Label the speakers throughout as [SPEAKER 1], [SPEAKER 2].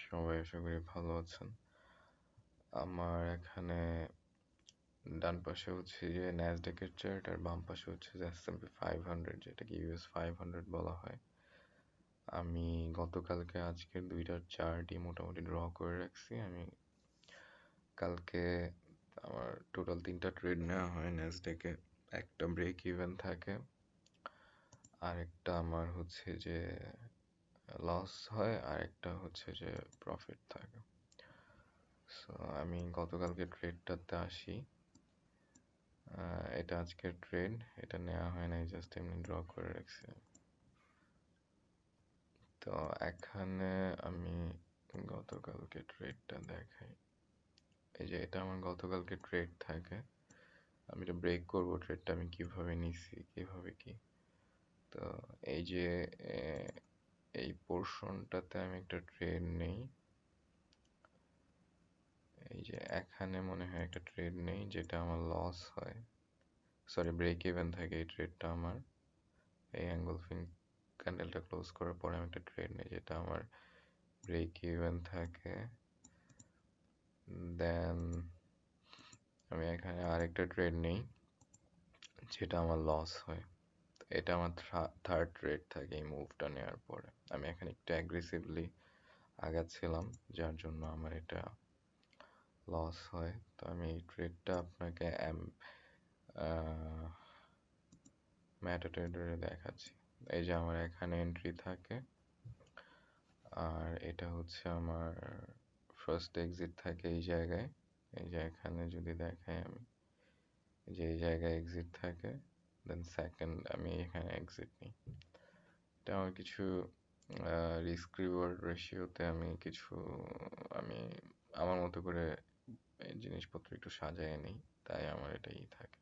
[SPEAKER 1] সবাই আশা করি ভালো আছেন। আমার এখানে ডান পাশে হচ্ছে যে ন্যাসডাকের চার্ট আর বাম পাশে হচ্ছে যে S&P 500, যেটাকে US 500 বলা হয়। আমি গতকালকে আজকের দুইটার চার্টই মোটামুটি ড্র করে রাখছি। আমি কালকে আমার টোটাল 3টা ট্রেড নেওয়া হয় ন্যাসডাকে। একটা ব্রেক ইভেন থাকে, আর একটা আমার হচ্ছে যে লস হয়, আর একটা হচ্ছে যে প্রফিট থাকে। সো আমি গতকালকে ট্রেডটাতে আসি। এটা আজকের ট্রেড, এটা নেওয়া হয় নাই, জাস্ট এমনি ড্র করে রাখছি। তো এখানে আমি গতকালকে ট্রেডটা দেখাই। এই যে এটা আমার গতকালকে ট্রেড থাকে। আমি এটা ব্রেক করব, ট্রেডটা আমি কিভাবে নিছি, কিভাবে কি। তো এই যে এই পোর্শনটাতে আমি একটা ট্রেড নেই। এই যে এখানে মনে হয় একটা ট্রেড নেই, যেটা আমার লস হয়, সরি ব্রেক ইভেন থাকে এই ট্রেডটা আমার। এই অ্যাঙ্গলফিন ক্যান্ডেলটা ক্লোজ করার পরে আমি একটা ট্রেড নিই, যেটা আমার ব্রেক ইভেন থাকে। দেন আমি এখানে আরেকটা ট্রেড নিই, যেটা আমার লস হয়। এটা আমার থার্ড ট্রেড থাকে এই মুভটা নেওয়ার পরে। আমি এখানে একটু অ্যাগ্রেসিভলি আগাচ্ছিলাম, যার জন্য আমার এটা লস হয়। তো আমি এই ট্রেডটা আপনাকে মেটাট্রেডারে দেখাচ্ছি। এই যে আমার এখানে এন্ট্রি থাকে, আর এটা হচ্ছে আমার ফার্স্ট এক্সিট থাকে এই জায়গায়। এই যে এখানে যদি দেখাই আমি, যে এই জায়গায় এক্সিট থাকে, দেন সেকেন্ড আমি এখানে এক্সিট নিই। এটা আমার কিছু রিস্ক রিওয়ার্ড রেশিওতে আমি আমার মতো করে জিনিসপত্র একটু সাজায় নিই, তাই আমার এটাই থাকে।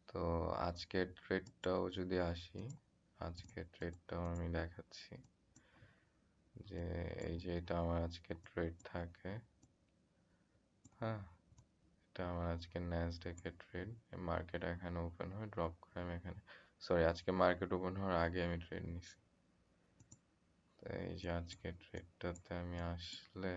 [SPEAKER 1] তো আজকের ট্রেডটাও যদি আসি, আজকের ট্রেডটাও আমি দেখাচ্ছি। যে এই যে এটা আমার আজকে ট্রেড থাকে, হ্যাঁ, এটা আমার আজকে ন্যাসডাকের ট্রেড। মার্কেট এখানে ওপেন হয়, ড্রপ করে আমি এখানে, সরি আজকে মার্কেট ওপেন হওয়ার আগে আমি ট্রেড নিছি। তো এই যে আজকে ট্রেডটাতে আমি আসলে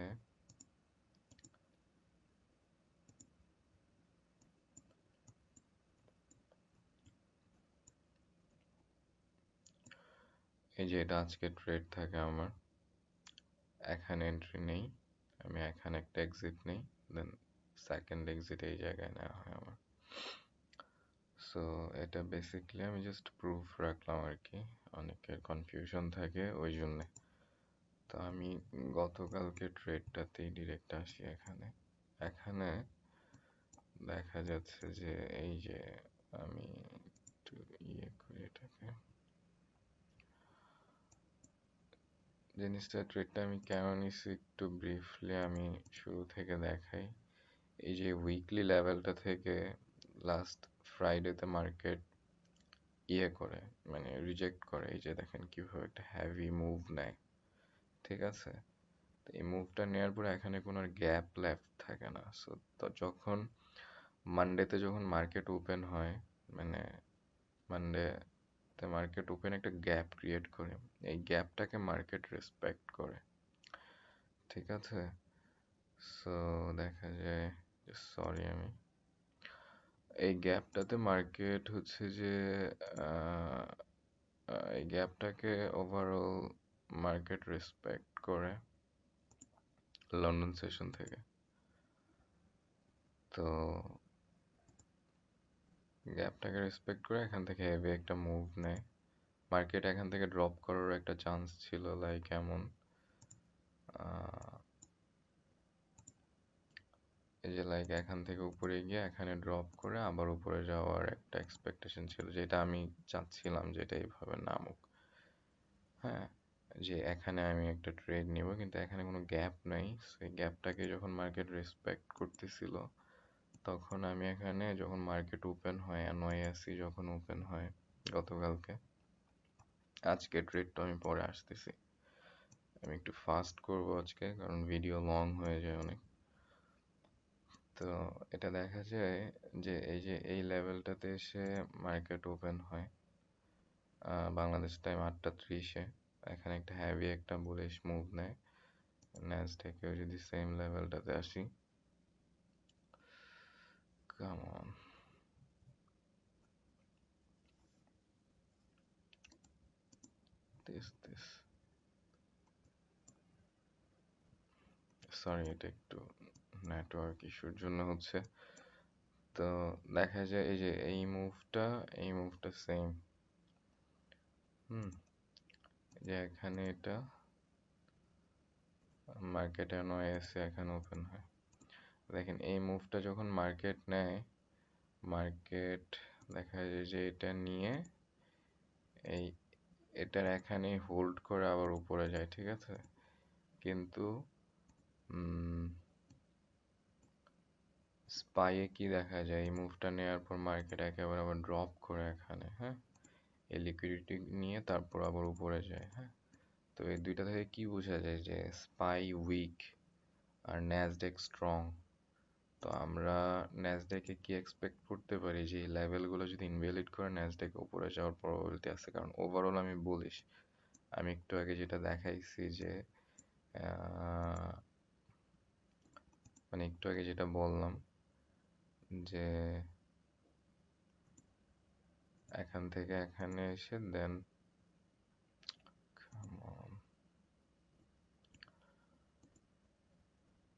[SPEAKER 1] এই যে এটা আজকে ট্রেড থাকে আমার, এখানে এন্ট্রি নেই, আমি এখানে একটা এক্সিট নেই, দেন সেকেন্ড এক্সিট এই জায়গায় নেওয়া হয় আমার। সো এটা বেসিকলি আমি জাস্ট প্রুফ রাখলাম আর কি, অনেকের কনফিউশন থাকে ওই জন্যে। তো আমি গতকালকে ট্রেডটাতেই ডিরেক্ট আসি এখানে। এখানে দেখা যাচ্ছে যে এই যে আমি একটু করি এটাকে, জিনিসটা ট্রেডটা আমি কেন নিছি একটু ব্রিফলি আমি শুরু থেকে দেখাই। এই যে উইকলি লেভেলটা থেকে লাস্ট ফ্রাইডেতে মার্কেট করে, মানে রিজেক্ট করে। এই যে দেখেন কিভাবে একটা হ্যাভি মুভ নেয়, ঠিক আছে। তো এই মুভটা নেওয়ার পরে এখানে কোনো গ্যাপ লেফট থাকে না। সো তো যখন মানডেতে যখন মার্কেট ওপেন হয়, মানে মানডেতে মার্কেট ওপেন একটা গ্যাপ ক্রিয়েট করে, এই গ্যাপটাকে মার্কেট রেসপেক্ট করে, ঠিক আছে। সো দেখা যায়, সরি আমি এই গ্যাপটাতে মার্কেট হচ্ছে যে এই গ্যাপটাকে ওভারঅল মার্কেট রেসপেক্ট করে লন্ডন সেশন থেকে। তো গ্যাপটাকে রেসপেক্ট করে এখান থেকে হেভি একটা মুভ নেয়। মার্কেট এখান থেকে ড্রপ করার একটা চান্স ছিল, লাইক এমন এই যে লাইক এখান থেকে উপরে গিয়ে এখানে ড্রপ করে আবার উপরে যাওয়ার একটা এক্সপেকটেশন ছিল, যেটা আমি চাচ্ছিলাম যেটা এইভাবে নামুক। হ্যাঁ, যে এখানে আমি একটা ট্রেড নিব, কিন্তু এখানে কোনো গ্যাপ নাই। সেই গ্যাপটাকে যখন মার্কেট রেসপেক্ট করতেছিল, তখন আমি এখানে যখন মার্কেট ওপেন হয়, NYSE যখন ওপেন হয় গতকালকে, আজকে ট্রেডটা আমি পরে আসতেছি। আমি একটু ফাস্ট করব আজকে, কারণ ভিডিও লং হয়ে যায় অনেক। তো এটা দেখা যায় যে এই যে এই লেভেলটাতে এসে মার্কেট ওপেন হয় বাংলাদেশ টাইম 8:30-এ। এখানে একটা হ্যাভি একটা বুলিশ মুভ নেয়, ন্যাসডেকেও যদি সেম লেভেলটাতে আসি, কাম অন, দিস সরি, এটা একটু নেটওয়ার্ক ইস্যুর জন্য হচ্ছে। তো দেখা যায় এই যে এই মুভটা সেম, হুম, যে এখানে এটা মার্কেটে নয় এসে এখানে ওপেন হয়। দেখেন এই মুভটা যখন মার্কেট নেয়, মার্কেট দেখা যায় যে এটা নিয়ে এই এটার এখানে হোল্ড করে আবার উপরে যায়, ঠিক আছে? কিন্তু স্পাইয়ে কি দেখা যায়, এই মুভটা নেওয়ার পর মার্কেট একেবারে আবার ড্রপ করে এখানে, হ্যাঁ, এই লিকুইডিটি নিয়ে তারপর আবার উপরে যায়, হ্যাঁ। তো এই দুইটা থেকে কি বোঝা যায় যে স্পাই উইক আর ন্যাসডেক স্ট্রং। তো আমরা ন্যাসডেকে কি এক্সপেক্ট করতে পারি যে এই লেভেলগুলো যদি ইনভ্যালিড করে ন্যাসডেক উপরে যাওয়ার প্রবাবিলিটি আছে, কারণ ওভারঅল আমি বলিস, আমি একটু আগে যেটা দেখাইছি যে মানে একটু আগে যেটা বললাম যে এখান থেকে এখানে এসে দেন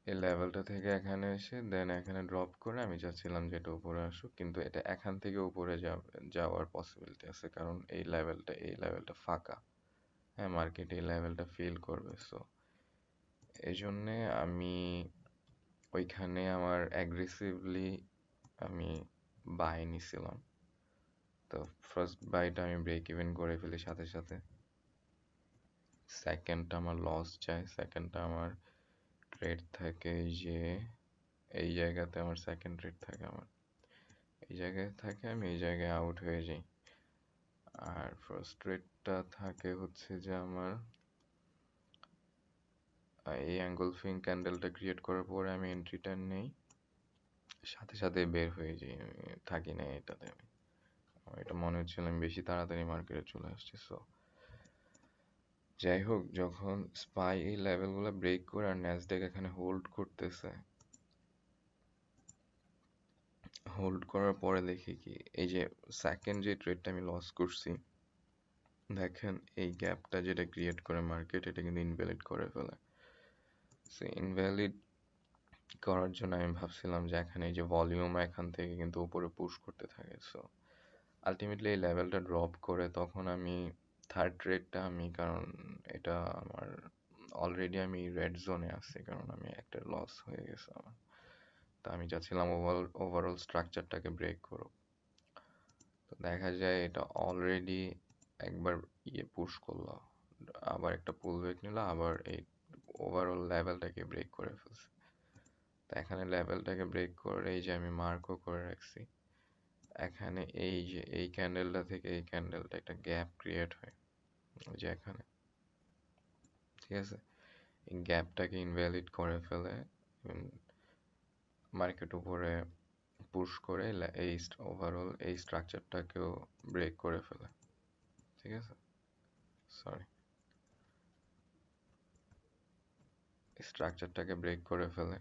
[SPEAKER 1] এই লেভেলটা থেকে এখানে এসে দেন এখানে ড্রপ করে আমি চাচ্ছিলাম যে এটা উপরে আসুক, কিন্তু এটা এখান থেকে উপরে যাওয়ার পসিবিলিটি আছে, কারণ এই লেভেলটা ফাঁকা, হ্যাঁ, মার্কেট এই লেভেলটা ফিল করবে। সো এই জন্যে আমি ওইখানে আমার অ্যাগ্রেসিভলি আমি বাই নিছিলাম। তো ফার্স্ট বাইটা আমি ব্রেক ইভেন করে ফেলি সাথে সাথে, সেকেন্ডটা আমার লস যায়, সেকেন্ডটা আমার ট্রেড থাকে যে এই জায়গাতে, আমার সেকেন্ড ট্রেড থাকে, আমার এই জায়গায় থাকে, আমি এই জায়গায় আউট হয়ে যাই। আর ফার্স্ট ট্রেডটা থাকে হচ্ছে যে আমার এই অ্যাঙ্গলফিং ক্যান্ডেলটা ক্রিয়েট করার পরে আমি এন্ট্রিটা নেই, সাথে সাথে বের হয়ে যাই, থাকি না এটাতে। আমি এটা মনে হচ্ছিল আমি বেশি তাড়াতাড়ি মার্কেটে চলে আসছি। সো যাই হোক, যখন স্পাই এই লেভেলগুলো ব্রেক করে আর ন্যাসডেক এখানে হোল্ড করতেছে, হোল্ড করার পরে দেখি কি এই যে সেকেন্ড যে ট্রেডটা আমি লস করছি, দেখেন এই গ্যাপটা যেটা ক্রিয়েট করে মার্কেট, এটা কিন্তু ইনভ্যালিড করে ফেলে। সো ইনভ্যালিড করার জন্য আমি ভাবছিলাম যে এখানে এই যে ভলিউম এখান থেকে কিন্তু উপরে পুশ করতে থাকে। সো আলটিমেটলি এই লেভেলটা ড্রপ করে তখন আমি থার্ড ট্রেডটা আমি, কারণ এটা আমার অলরেডি আমি রেড জোনে আছি, কারণ আমি একটা লস হয়ে গেছে আমার। তো আমি চাচ্ছিলাম ওভারঅল স্ট্রাকচারটাকে ব্রেক করো। তো দেখা যায় এটা অলরেডি একবার পুশ করলো, আবার একটা পুল ব্যাক নিল, আবার এই ওভারঅল লেভেলটাকে ব্রেক করে ফেলছে। তো এখানে লেভেলটাকে ব্রেক করে এই যে আমি মার্কও করে রাখছি, এখানে এই যে এই ক্যান্ডেলটা থেকে এই ক্যান্ডেলটা একটা গ্যাপ ক্রিয়েট হয় ওই যে এখানে, ঠিক আছে? এই গ্যাপটাকে ইনভ্যালিড করে ফেলে, মার্কেট উপরে পুশ করে এই ওভারঅল এই স্ট্রাকচারটাকেও ব্রেক করে ফেলে, ঠিক আছে? সরি, স্ট্রাকচারটাকে ব্রেক করে ফেলে।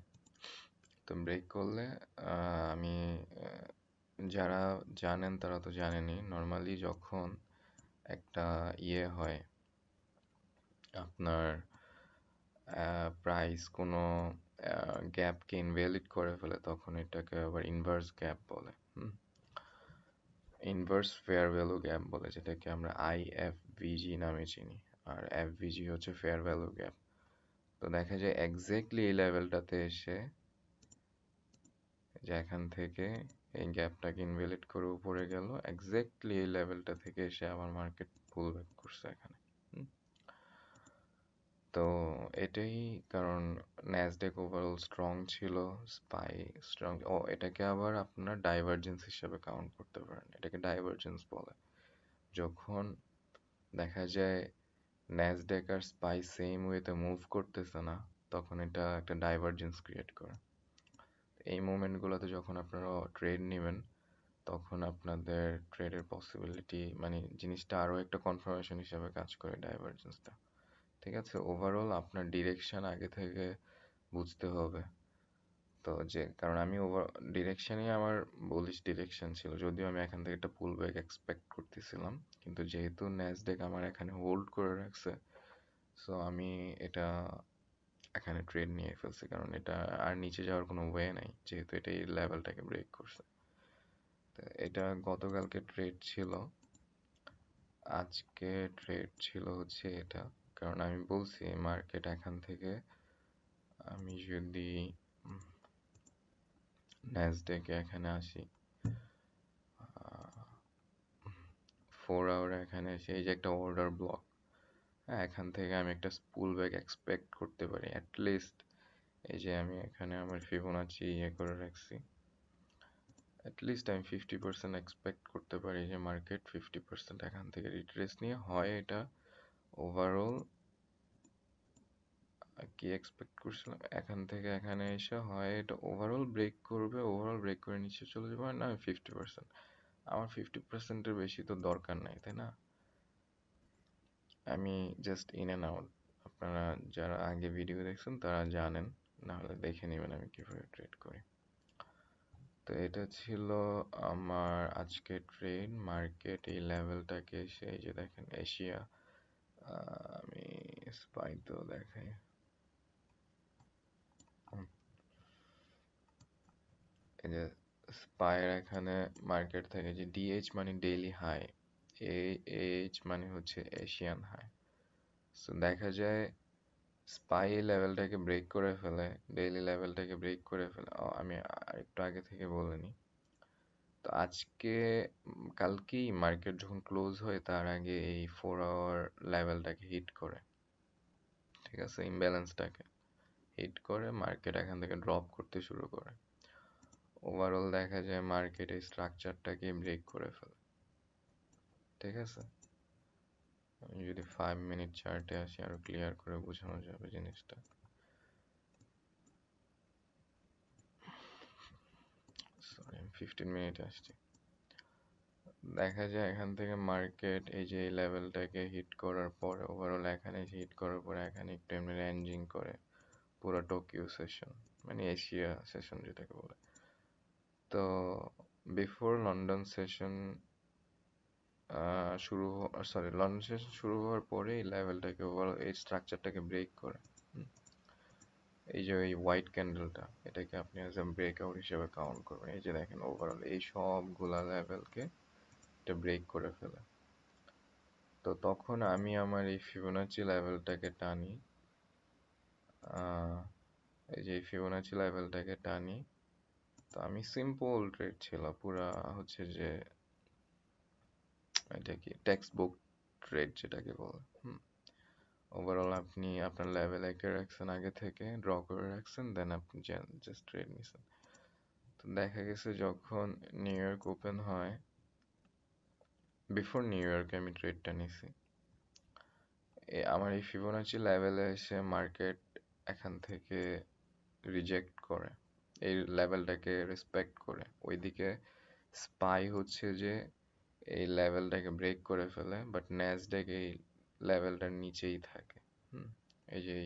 [SPEAKER 1] তো ব্রেক করলে আমি যারা জানেন তারা তো জানেনই, নর্মালি যখন একটা হয় আপনার প্রাইস কোনো গ্যাপকে ইনভ্যালিড করে ফেলে, তখন এটাকে আবার ইনভার্স গ্যাপ বলে, ইনভার্স ফেয়ার ভ্যালু গ্যাপ বলে, যেটাকে আমরা IFVG নামে চিনি। আর FVG হচ্ছে ফেয়ার ভ্যালু গ্যাপ। তো দেখা যায় এক্স্যাক্টলি এই লেভেলটাতে এসে যে এখান থেকে এই গ্যাপটাকে ইনভ্যালিড করে উপরে গেল, এক্স্যাক্টলি এই লেভেলটা থেকে এসে আবার মার্কেট পুল ব্যাক করছে এখানে। তো এটাই কারণ ন্যাসডেক ওভারঅল স্ট্রং ছিল, স্পাই স্ট্রং, এটাকে আবার আপনার ডাইভারজেন্স হিসেবে কাউন্ট করতে পারেন, এটাকে ডাইভারজেন্স বলে। যখন দেখা যায় ন্যাসডেক আর স্পাই সেম ওয়েতে মুভ করতেছে না, তখন এটা একটা ডাইভারজেন্স ক্রিয়েট করে। এই মোমেন্টগুলোতে যখন আপনারা ট্রেড নেবেন, তখন আপনাদের ট্রেডের পসিবিলিটি, মানে জিনিসটা আরও একটা কনফার্মেশন হিসেবে কাজ করে ডাইভারজেন্সটা, ঠিক আছে? ওভারঅল আপনার ডিরেকশন আগে থেকে বুঝতে হবে। তো যে কারণ আমি ওভার ডিরেকশনই আমার বুলিশ ডিরেকশন ছিল, যদিও আমি এখান থেকে একটা পুল ব্যাক এক্সপেক্ট করতেছিলাম, কিন্তু যেহেতু ন্যাসডেক আমার এখানে হোল্ড করে রাখছে, সো আমি এটা এখানে ট্রেড নিয়ে ফেলছি, কারণ এটা আর নিচে যাওয়ার কোনো ওয়ে নাই, যেহেতু এটা এই লেভেলটাকে ব্রেক করছে। তো এটা গতকালকে ট্রেড ছিল, আজকে ট্রেড ছিল হচ্ছে এটা, কারণ আমি বলছি মার্কেট এখান থেকে আমি যদি ন্যাসডেকে এখানে আসি, 4 আওয়ার এখানে এসে এই যে একটা অর্ডার ব্লক, হ্যাঁ, এখান থেকে আমি একটা পুল ব্যাক এক্সপেক্ট করতে পারি অ্যাটলিস্ট। এই যে আমি এখানে আমার ফিবোনাচি ইয়ে করে রাখছি, অ্যাটলিস্ট আমি 50% এক্সপেক্ট করতে পারি যে মার্কেট 50% এখান থেকে রিট্রেস নিয়ে হয় এটা ওভারঅল কি এক্সপেক্ট করছিলাম, এখান থেকে এখানে এসে হয় এটা ওভারঅল ব্রেক করবে, ওভারঅল ব্রেক করে নিচে চলে যাবে, না আমি 50%, আমার 50%-এর বেশি তো দরকার নাই, তাই না? আমি জাস্ট ইন অ্যান্ড আউট, আপনারা যারা আগে ভিডিও দেখছেন তারা জানেন, না হলে দেখে নেবেন আমি কিভাবে ট্রেড করি। তো এটা ছিল আমার আজকে ট্রেড। মার্কেট এই লেভেলটাকে এসে এই যে দেখেন এশিয়া, আমি স্পাই তো দেখাই, এই যে স্পাইর এখানে মার্কেট থেকে যে ডিএইচ মানে ডেইলি হাই, এইচ মানে হচ্ছে এশিয়ান হাই। সো দেখা যায় স্পাই লেভেলটাকে ব্রেক করে ফেলে, ডেইলি লেভেলটাকে ব্রেক করে ফেলে। আমি আরেকটু আগে থেকে বলে নিই। তো আজকে কালকেই মার্কেট যখন ক্লোজ হয় তার আগে এই 4 আওয়ার লেভেলটাকে হিট করে, ঠিক আছে, ইমব্যালেন্সটাকে হিট করে মার্কেট এখান থেকে ড্রপ করতে শুরু করে। ওভারঅল দেখা যায় মার্কেট এই স্ট্রাকচারটাকে ব্রেক করে ফেলে, ঠিক আছে। আমি যদি 5 মিনিট চার্টে আসি আরো ক্লিয়ার করে বোঝানো যাবে জিনিসটা। সরি, আমি 15 মিনিটে আসছি। দেখা যায় এখান থেকে মার্কেট এই যে এই লেভেলটাকে হিট করার পরে ওভারঅল এখানে হিট করার পরে এখানে একটু এমনি রেঞ্জিং করে পুরো টোকিও সেশন, মানে এশিয়া সেশন যেটাকে বলে। তো before London session London session শুরু হওয়ার পরে এই লেভেলটাকে ওভারঅল এই স্ট্রাকচারটাকে ব্রেক করে। এই যে এই হোয়াইট ক্যান্ডেলটা, এটাকে আপনি অ্যাজ এ ব্রেকআউট হিসেবে কাউন্ট করবেন। এই যে দেখেন ওভারঅল এই সবগুলা লেভেলকে এটা ব্রেক করে ফেলে। তো তখন আমি আমার এই ফিবোনাচি লেভেলটাকে টানি, এই যে ফিবোনাচি লেভেলটাকে টানি। তো আমি সিম্পল ট্রেড ছিল পুরা, হচ্ছে যে এটা কি টেক্সট বুক ট্রেড যেটাকে বলে। ওভারঅল আপনি আপনার লেভেল এঁকে রাখছেন, আগে থেকে ড্র করে রাখছেন, দেন আপনি জাস্ট ট্রেড নিছেন। তো দেখা গেছে যখন নিউ ইয়র্ক ওপেন হয়, বিফোর নিউ ইয়র্কে আমি ট্রেডটা নিছি, আমার এই ফিবোনাচি লেভেলে এসে মার্কেট এখান থেকে রিজেক্ট করে, এই লেভেলটাকে রেসপেক্ট করে। ওইদিকে স্পাই হচ্ছে যে এই লেভেলটাকে ব্রেক করে ফেলে, বাট ন্যাসড্যাক এই লেভেলটার নিচেই থাকে। এই যে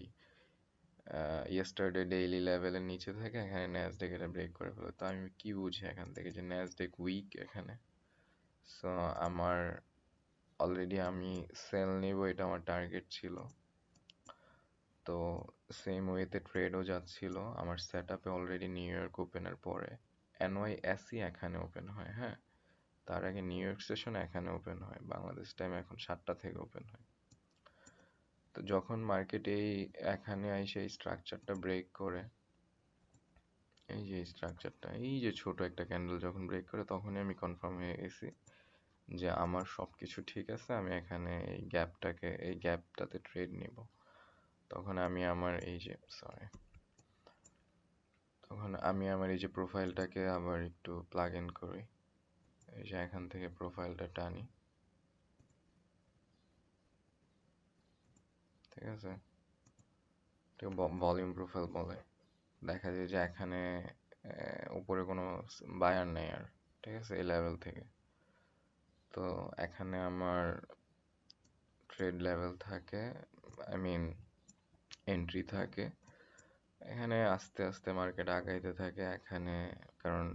[SPEAKER 1] ইয়েস্টারডে ডেইলি লেভেলের নিচে থাকে, এখানে ন্যাসড্যাক এটা ব্রেক করে ফেলে। তো আমি কি বুঝি এখান থেকে যে ন্যাসড্যাক উইক এখানে, সো আমার অলরেডি আমি সেল নিব, এটা আমার টার্গেট ছিল। তো সেম ওয়েতে ট্রেডও যাচ্ছিল আমার সেট আপে। অলরেডি নিউ ইয়র্ক ওপেনের পরে এনওয়াইএসই এখানে ওপেন হয়, হ্যাঁ, তার আগে নিউ ইয়র্ক সেশন এখানে ওপেন হয়, বাংলাদেশ টাইম এখন 7টা থেকে ওপেন হয়। তো যখন মার্কেট এই এখানে এসে এই স্ট্রাকচারটা ব্রেক করে, এই যে স্ট্রাকচারটা, এই যে ছোট একটা ক্যান্ডেল যখন ব্রেক করে, তখনই আমি কনফার্ম হয়ে গেছি যে আমার সব কিছু ঠিক আছে, আমি এখানে এই গ্যাপটাকে, এই গ্যাপটাতে ট্রেড নিব। তখন আমি আমার এই যে প্রোফাইলটাকে আবার একটু প্লাগ ইন করি, এই যে এখান থেকে প্রোফাইলটা টানি, ঠিক আছে, ভলিউম প্রোফাইল বলে। দেখা যায় যে এখানে উপরে কোনো বায়ার নেই আর, ঠিক আছে, এই লেভেল থেকে। তো এখানে আমার ট্রেড লেভেল থাকে আই মিন এন্ট্রি থাকে। এখানে আস্তে আস্তে মার্কেট আগাইতে থাকে এখানে, কারণ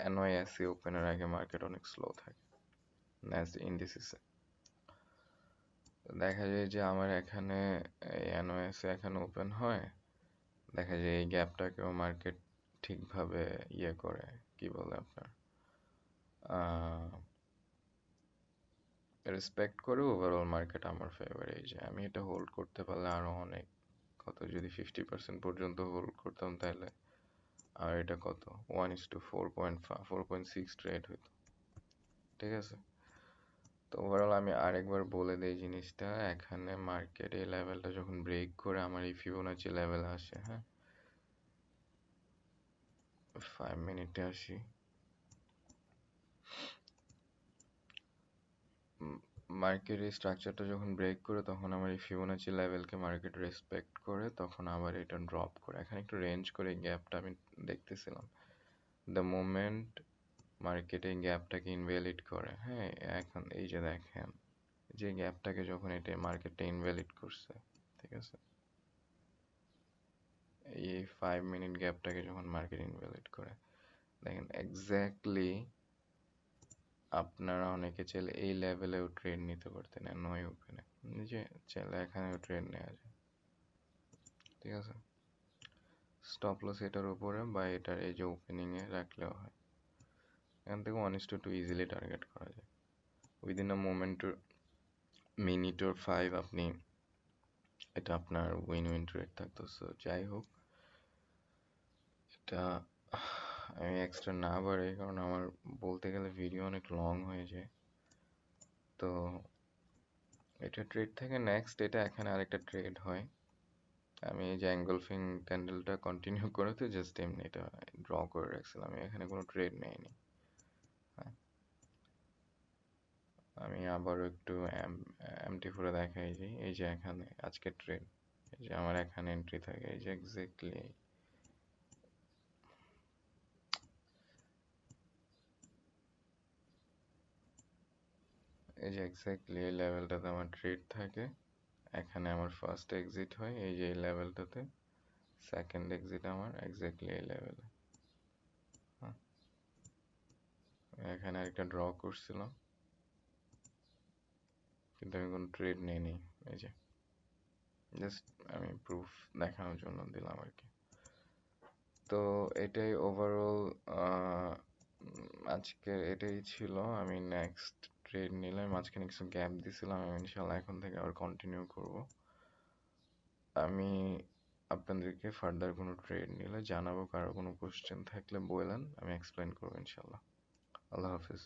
[SPEAKER 1] এনওআইএসসি ওপেনের আগে মার্কেট অনেক স্লো থাকে ন্যাসডাক ইন্ডিসেসে। দেখা যায় যে আমার এখানে এনওআইএসসি এখানে ওপেন হয়, দেখা যায় এই গ্যাপটাকেও মার্কেট ঠিকভাবে ইয়ে করে, কি বলে আপনার রেসপেক্ট করে, ওভারঅল মার্কেট আমার ফেভারে। এই যে আমি এটা হোল্ড করতে পারলে আরো অনেক, কত যদি 50% পর্যন্ত হোল্ড করতাম তাহলে, আর এটা কত 1:4.6 ট্রেড হইতো, ঠিক আছে। তো ওভারঅল আমি আরেকবার বলে দেই জিনিসটা, এখানে মার্কেট এই লেভেলটা যখন ব্রেক করে আমার এই ফিবোনাচি লেভেল আসে, হ্যাঁ 5 মিনিটে আসি, মার্কেটের স্ট্রাকচারটা যখন ব্রেক করে তখন আমার এই ফিবোনাচি লেভেলকে মার্কেট রেসপেক্ট করে, তখন আবার এটা ড্রপ করে এখানে একটু রেঞ্জ করে গ্যাপটা আমি দেখতেছিলাম। দ্য মোমেন্ট মার্কেটে গ্যাপটাকে ইনভ্যালিড করে, হ্যাঁ এখন এই যে দেখেন যে গ্যাপটাকে যখন এটা মার্কেটটা ইনভ্যালিড করছে, ঠিক আছে, এই 5 মিনিট গ্যাপটাকে যখন মার্কেট ইনভ্যালিড করে, দেখেন এক্স্যাক্টলি আপনারা অনেকে চাইলে এই লেভেলেও ট্রেড নিতে পারতেন নয় ওপেনে, যে চাইলে এখানেও ট্রেড নেওয়া যায়, ঠিক আছে। স্টপ লস এটার উপরে বা এটার এই যে ওপেনিং এ রাখলেও হয়, এখান থেকে 1:2 ইজিলি টার্গেট করা যায় উইদিন আ মোমেন্ট। মিনিট ওর 5 আপনি এটা আপনার উইন উইন ট্রেড থাকতো। সো যাই হোক, এটা আমি এক্সট্রা না বাড়াই কারণ আমার বলতে গেলে ভিডিও অনেক লং হয়ে যায়। তো এটা ট্রেড থেকে নেক্সট এটা এখানে আরেকটা ট্রেড হয়, আমি এই যে অ্যাঙ্গলফিং ক্যান্ডেলটা কন্টিনিউ করে তো জাস্ট এমনি এটা ড্র করে রাখছিলাম, আমি এখানে কোনো ট্রেড নেইনি। হ্যাঁ, আমি আবারও একটু MT4 দেখাই যে এই যে এখানে আজকে ট্রেড, এই যে আমার এখানে এন্ট্রি থাকে, এই যে এক্স্যাক্টলি এই লেভেলটাতে আমার ট্রেড থাকে, এখানে আমার ফার্স্ট এক্সিট হয় এই যে এই লেভেলটাতে, সেকেন্ড এক্সিট আমার এক্স্যাক্টলি এই লেভেলে। হ্যাঁ, এখানে একটা ড্র করছিলাম কিন্তু আমি কোনো ট্রেড নেইনি, এই যে জাস্ট আমি প্রুফ দেখানোর জন্য দিলাম আর কি। তো এটাই ওভারঅল আজকের এটাই ছিল। আমি নেক্সট ট্রেড নিলাম, মাঝখানে কিছু গ্যাপ দিছিলাম, আমি ইনশাল্লাহ এখন থেকে আবার কন্টিনিউ করব। আমি আপনাদেরকে ফার্দার কোনো ট্রেড নিলে জানাবো, কারো কোনো কোশ্চেন থাকলে বলেন, আমি এক্সপ্লেন করবো ইনশাল্লাহ। আল্লাহ হাফিজ।